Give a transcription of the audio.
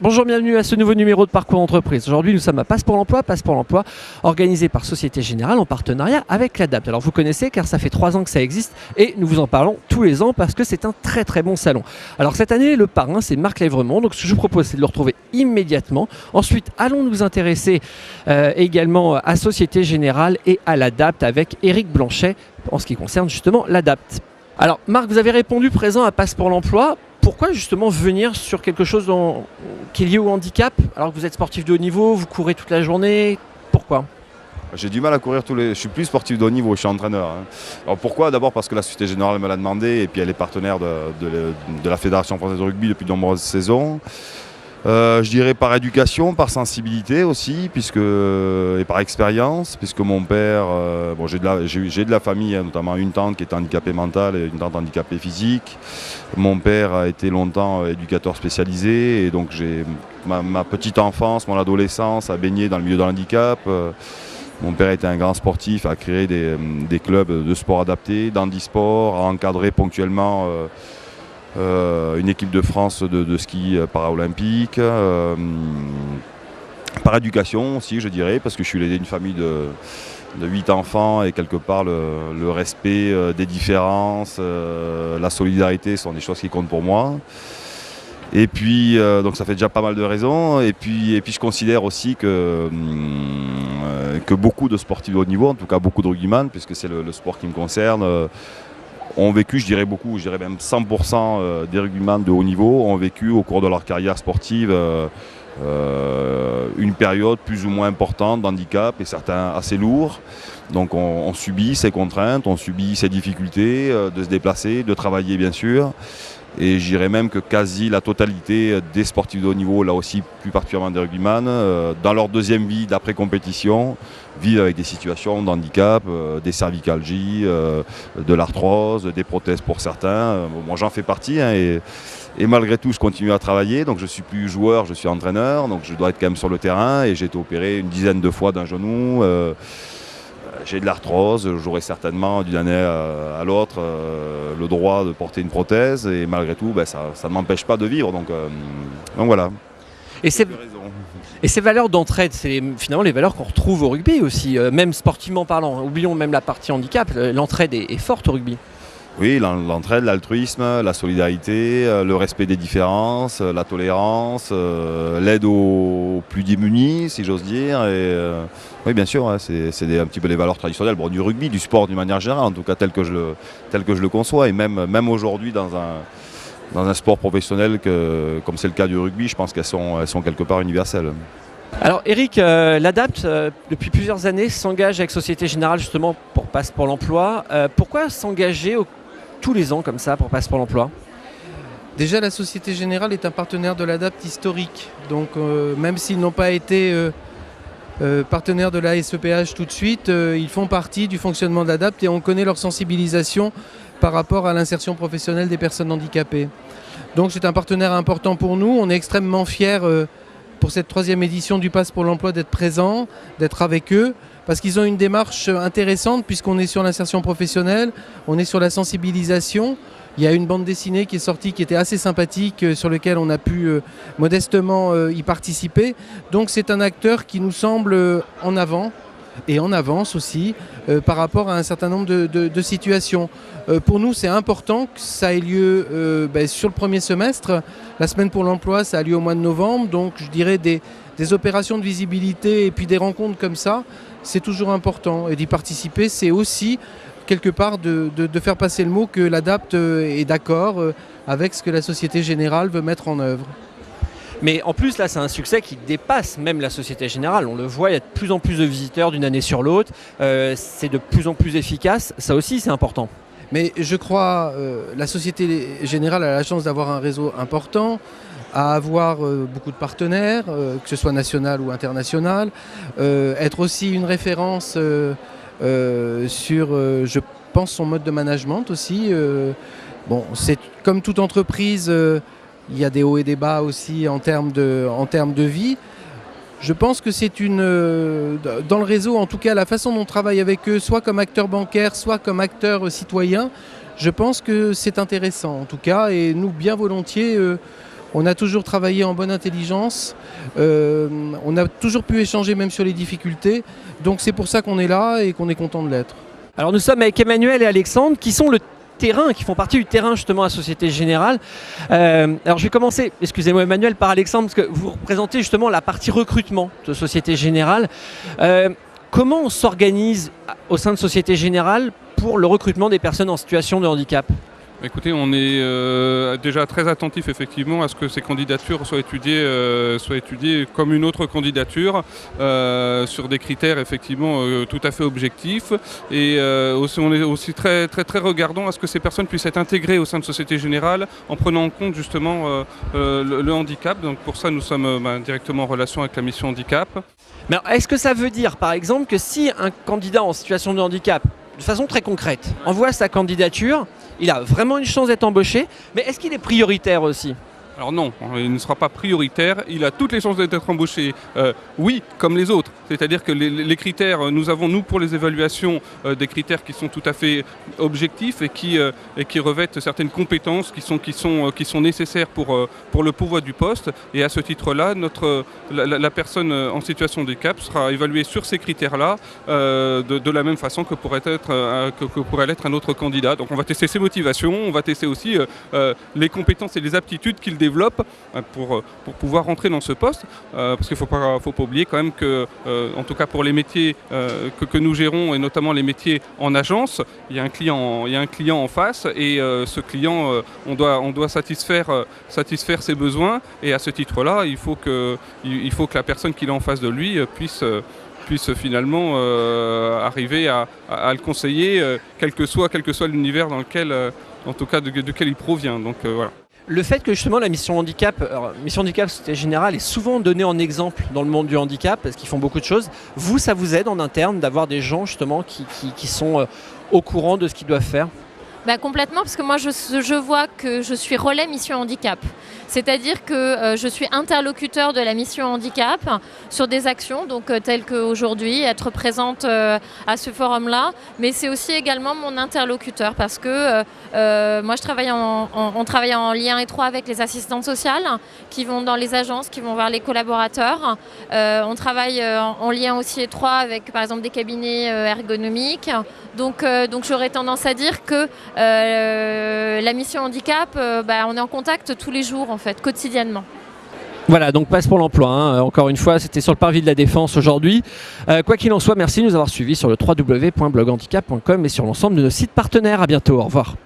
Bonjour, bienvenue à ce nouveau numéro de Parcours Entreprise. Aujourd'hui, nous sommes à Passe pour l'Emploi, organisé par Société Générale en partenariat avec l'ADAPT. Alors vous connaissez car ça fait 3 ans que ça existe et nous vous en parlons tous les ans parce que c'est un très très bon salon. Alors cette année, le parrain c'est Marc Lèvremont, donc ce que je vous propose c'est de le retrouver immédiatement. Ensuite, allons nous intéresser également à Société Générale et à l'ADAPT avec Éric Blanchet en ce qui concerne justement l'ADAPT. Alors Marc, vous avez répondu présent à Passe pour l'Emploi. Pourquoi justement venir sur quelque chose qui est lié au handicap alors que vous êtes sportif de haut niveau, vous courez toute la journée? Pourquoi? J'ai du mal à courir Je suis plus sportif de haut niveau, je suis entraîneur. Alors pourquoi? D'abord parce que la Société Générale me l'a demandé et puis elle est partenaire de la Fédération Française de Rugby depuis de nombreuses saisons. Je dirais par éducation, par sensibilité aussi, et par expérience, puisque mon père, j'ai de la famille, notamment une tante qui est handicapée mentale et une tante handicapée physique. Mon père a été longtemps éducateur spécialisé et donc j'ai ma petite enfance, mon adolescence a baigné dans le milieu de handicap. Mon père était un grand sportif, a créé des clubs de sport adaptés, d'handisport, a encadré ponctuellement une équipe de France de ski para-olympique, par éducation aussi je dirais, parce que je suis l'aîné d'une famille de 8 enfants et quelque part le respect des différences, la solidarité sont des choses qui comptent pour moi. Et puis donc ça fait déjà pas mal de raisons et puis je considère aussi que beaucoup de sportifs de haut niveau, en tout cas beaucoup de rugbyman, puisque c'est le sport qui me concerne, ont vécu, je dirais même 100% des rugbyman de haut niveau ont vécu au cours de leur carrière sportive une période plus ou moins importante d'handicap et certains assez lourds. Donc on subit ces contraintes, on subit ces difficultés de se déplacer, de travailler bien sûr. Et je dirais même que quasi la totalité des sportifs de haut niveau, là aussi plus particulièrement des rugbyman, dans leur deuxième vie d'après-compétition, vivent avec des situations de handicap, des cervicalgies, de l'arthrose, des prothèses pour certains. Moi j'en fais partie et malgré tout je continue à travailler, donc je ne suis plus joueur, je suis entraîneur, donc je dois être quand même sur le terrain et j'ai été opéré une dizaine de fois d'un genou. J'ai de l'arthrose, j'aurai certainement d'une année à l'autre le droit de porter une prothèse et malgré tout ça ne m'empêche pas de vivre, donc voilà. Et ces valeurs d'entraide, c'est finalement les valeurs qu'on retrouve au rugby aussi, même sportivement parlant. Oublions même la partie handicap, l'entraide est forte au rugby. Oui, l'entraide, l'altruisme, la solidarité, le respect des différences, la tolérance, l'aide aux plus démunis, si j'ose dire. Oui, bien sûr, c'est un petit peu les valeurs traditionnelles du rugby, du sport d'une manière générale, en tout cas tel que je le conçois. Et même aujourd'hui, dans un sport professionnel comme c'est le cas du rugby, je pense qu'elles sont quelque part universelles. Alors Éric, l'ADAPT, depuis plusieurs années, s'engage avec Société Générale justement pour Passe pour l'Emploi. Pourquoi s'engager tous les ans comme ça pour Passe pour l'Emploi? Déjà, la Société Générale est un partenaire de l'ADAPT historique. Donc même s'ils n'ont pas été partenaires de la SEPH tout de suite, ils font partie du fonctionnement de l'ADAPT et on connaît leur sensibilisation par rapport à l'insertion professionnelle des personnes handicapées. Donc c'est un partenaire important pour nous. On est extrêmement fiers pour cette 3e édition du Passe pour l'Emploi d'être présents, d'être avec eux, parce qu'ils ont une démarche intéressante puisqu'on est sur l'insertion professionnelle, on est sur la sensibilisation. Il y a une bande dessinée qui est sortie qui était assez sympathique, sur laquelle on a pu modestement y participer. Donc c'est un acteur qui nous semble en avant et en avance aussi par rapport à un certain nombre de situations. Pour nous, c'est important que ça ait lieu sur le premier semestre. La semaine pour l'emploi, ça a lieu au mois de novembre. Donc je dirais des opérations de visibilité et puis des rencontres comme ça, c'est toujours important. Et d'y participer, c'est aussi quelque part de faire passer le mot que l'ADAPT est d'accord avec ce que la Société Générale veut mettre en œuvre. Mais en plus, là, c'est un succès qui dépasse même la Société Générale. On le voit, il y a de plus en plus de visiteurs d'une année sur l'autre. C'est de plus en plus efficace. Ça aussi, c'est important. Mais je crois la Société Générale a la chance d'avoir un réseau important, à avoir beaucoup de partenaires, que ce soit national ou international, être aussi une référence sur, je pense, son mode de management aussi. Bon, c'est comme toute entreprise, il y a des hauts et des bas aussi en termes de vie. Je pense que c'est dans le réseau, en tout cas, la façon dont on travaille avec eux, soit comme acteur bancaire, soit comme acteur citoyen, je pense que c'est intéressant, en tout cas, et nous, bien volontiers, on a toujours travaillé en bonne intelligence, on a toujours pu échanger même sur les difficultés, donc c'est pour ça qu'on est là et qu'on est content de l'être. Alors nous sommes avec Emmanuel et Alexandre qui sont qui font partie du terrain justement à Société Générale. Alors je vais commencer, excusez-moi Emmanuel, par Alexandre, parce que vous représentez justement la partie recrutement de Société Générale. Comment on s'organise au sein de Société Générale pour le recrutement des personnes en situation de handicap ? Écoutez, on est déjà très attentif effectivement à ce que ces candidatures soient étudiées comme une autre candidature sur des critères effectivement tout à fait objectifs et on est aussi très regardant à ce que ces personnes puissent être intégrées au sein de Société Générale en prenant en compte justement le handicap. Donc pour ça nous sommes directement en relation avec la mission handicap. Mais est-ce que ça veut dire par exemple que si un candidat en situation de handicap, de façon très concrète, envoie sa candidature, il a vraiment une chance d'être embauché, mais est-ce qu'il est prioritaire aussi ? Alors non, il ne sera pas prioritaire, il a toutes les chances d'être embauché, oui, comme les autres. C'est-à-dire que les critères, nous avons, nous, pour les évaluations, des critères qui sont tout à fait objectifs et qui revêtent certaines compétences qui sont nécessaires pour le pourvoi du poste. Et à ce titre-là, la personne en situation de handicap sera évaluée sur ces critères-là de la même façon que pourrait l'être un autre candidat. Donc on va tester ses motivations, on va tester aussi les compétences et les aptitudes qu'il développe pour pouvoir rentrer dans ce poste, parce qu'il ne faut pas oublier quand même que, en tout cas pour les métiers que nous gérons, et notamment les métiers en agence, il y a un client en face, et ce client, on doit satisfaire ses besoins, et à ce titre-là, il faut que la personne qu'il a en face de lui puisse finalement arriver à le conseiller, quel que soit l'univers dans lequel, en tout cas, duquel il provient. Donc voilà. Le fait que justement la mission handicap Société Générale est souvent donnée en exemple dans le monde du handicap, parce qu'ils font beaucoup de choses, ça vous aide en interne d'avoir des gens justement qui sont au courant de ce qu'ils doivent faire ? Complètement, parce que moi je vois que je suis relais mission handicap. C'est-à-dire que je suis interlocuteur de la mission handicap sur des actions, donc telles qu'aujourd'hui, être présente à ce forum-là, mais c'est aussi également mon interlocuteur, parce que moi on travaille en lien étroit avec les assistantes sociales qui vont dans les agences, qui vont voir les collaborateurs. On travaille en lien aussi étroit avec par exemple des cabinets ergonomiques. Donc j'aurais tendance à dire que la mission handicap, on est en contact tous les jours en fait, quotidiennement. Voilà, donc passe pour l'emploi. Encore une fois, c'était sur le parvis de la Défense aujourd'hui. Quoi qu'il en soit, merci de nous avoir suivis sur le www.bloghandicap.com et sur l'ensemble de nos sites partenaires. À bientôt, au revoir.